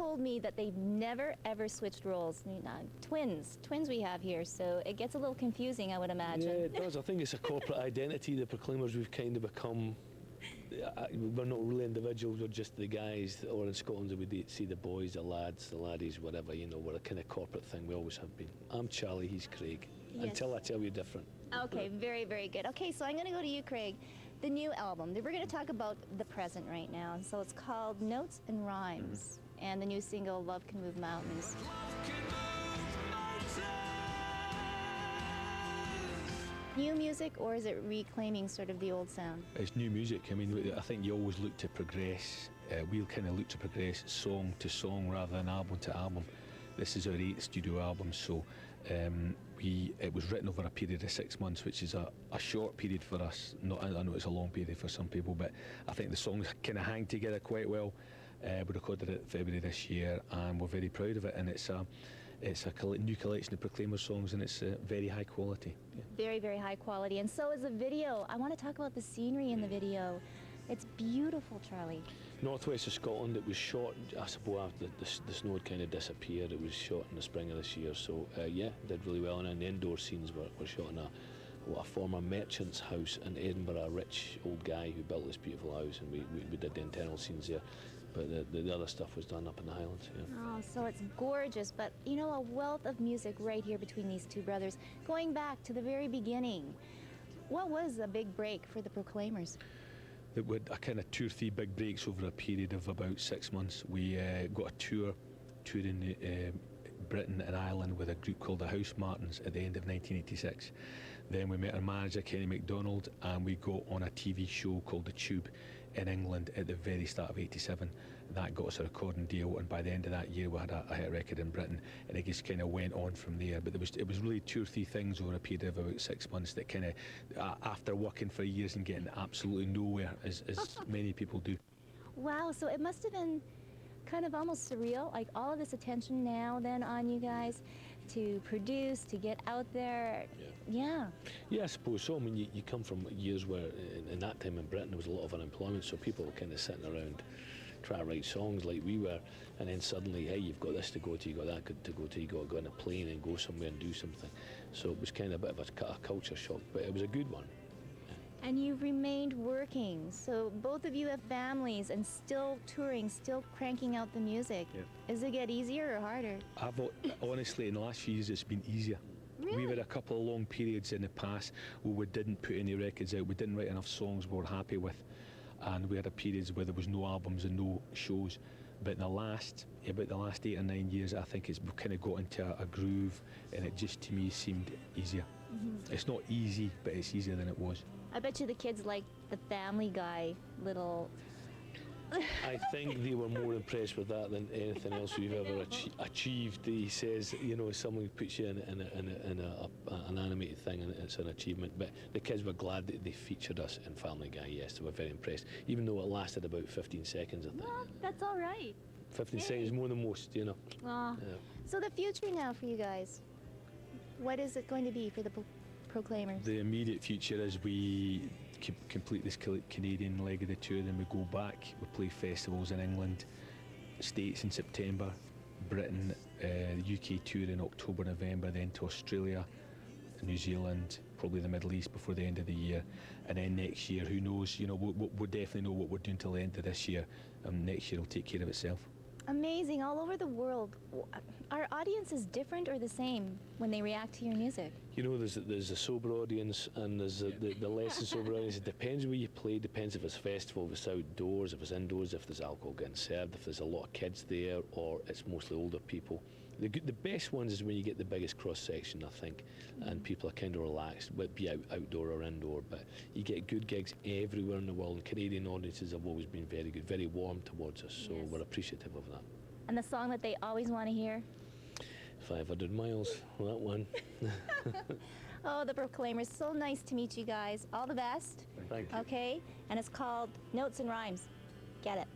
told me that they've never ever switched roles. I mean, twins we have here, so it gets a little confusing, I would imagine. Yeah, it does. I think it's a corporate identity. The Proclaimers, we've kind of become. We're not really individuals. We're just the guys. Or in Scotland, we see the boys, the lads, the laddies, whatever. You know, we're a kind of corporate thing. We always have been. I'm Charlie. He's Craig. Yes. Until I tell you different. Okay, very, very good. Okay, so I'm going to go to you, Craig. The new album. We're going to talk about the present right now. And so it's called Notes and Rhymes. And the new single, Love Can Move Mountains. New music, or is it reclaiming sort of the old sound? It's new music. I mean, I think you always look to progress. We'll kind of look to progress song to song rather than album to album. This is our 8th studio album, so it was written over a period of 6 months, which is a short period for us. I know it's a long period for some people, but I think the songs kind of hang together quite well. We recorded it in February this year, and we're very proud of it. And it's a new collection of Proclaimer songs, and it's very high quality. Yeah. Very, very high quality. And so is the video. I want to talk about the scenery in the video. It's beautiful, Charlie. Northwest of Scotland. It was shot, I suppose, after the snow had kind of disappeared. It was shot in the spring of this year, so yeah, did really well. And then the indoor scenes were shot in a former merchant's house in Edinburgh, a rich old guy who built this beautiful house, and we did the internal scenes there. But the other stuff was done up in the Highlands. Yeah. Oh, so it's gorgeous, but you know, a wealth of music right here between these two brothers. Going back to the very beginning, what was a big break for the Proclaimers? There were a kind of 2 or 3 big breaks over a period of about 6 months. We got a tour in Britain and Ireland with a group called the House Martins at the end of 1986. Then we met our manager, Kenny MacDonald, and we got on a TV show called The Tube in England at the very start of '87. That got us a recording deal, and by the end of that year we had a hit record in Britain, and it just kind of went on from there. But it was really 2 or 3 things over a period of about 6 months that kind of, after working for years and getting absolutely nowhere, as many people do. Wow, so it must have been kind of almost surreal, like all of this attention now then on you guys to produce, to get out there. Yeah, I suppose so. I mean, you come from years where in that time in Britain there was a lot of unemployment, so people were kind of sitting around trying to write songs like we were, and then suddenly, hey, you've got this to go to, you've got that to go to, you've got to go on a plane and go somewhere and do something. So it was kind of a bit of a culture shock, but it was a good one. And you've remained working, so both of you have families and still touring, still cranking out the music. Yeah. Does it get easier or harder? Honestly, in the last few years, it's been easier. Really? We've had a couple of long periods in the past where we didn't put any records out, we didn't write enough songs we were happy with, and we had periods where there was no albums and no shows. But in about the last 8 or 9 years, I think we've kind of got into a groove, and it just, to me, seemed easier. It's not easy, but it's easier than it was. I bet you the kids like the Family Guy little... I think they were more impressed with that than anything else we've ever achieved. He says, you know, someone puts you in an animated thing, and it's an achievement. But the kids were glad that they featured us in Family Guy. Yes, they were very impressed, even though it lasted about 15 seconds, I think. Well, that's all right. 15 seconds, more than most, you know. Yeah. So the future now for you guys, what is it going to be for the Proclaimers? The immediate future is we complete this Canadian leg of the tour, then we go back, we play festivals in England, States in September, Britain, UK tour in October, November, then to Australia, New Zealand, probably the Middle East before the end of the year, and then next year, who knows, you know, we'll definitely know what we're doing till the end of this year, and next year will take care of itself. Amazing, all over the world. Are audiences different or the same when they react to your music? You know, there's a sober audience and there's the less than sober audience. It depends where you play, depends if it's festival, if it's outdoors, if it's indoors, if there's alcohol getting served, if there's a lot of kids there, or it's mostly older people. The best ones is when you get the biggest cross-section, I think, and people are kind of relaxed, whether it be outdoor or indoor, but you get good gigs everywhere in the world, and Canadian audiences have always been very good, very warm towards us, so we're appreciative of that. And the song that they always want to hear? 500 Miles, that one. Oh, the Proclaimers, so nice to meet you guys. All the best. Thank you. Okay, and it's called Notes and Rhymes. Get it.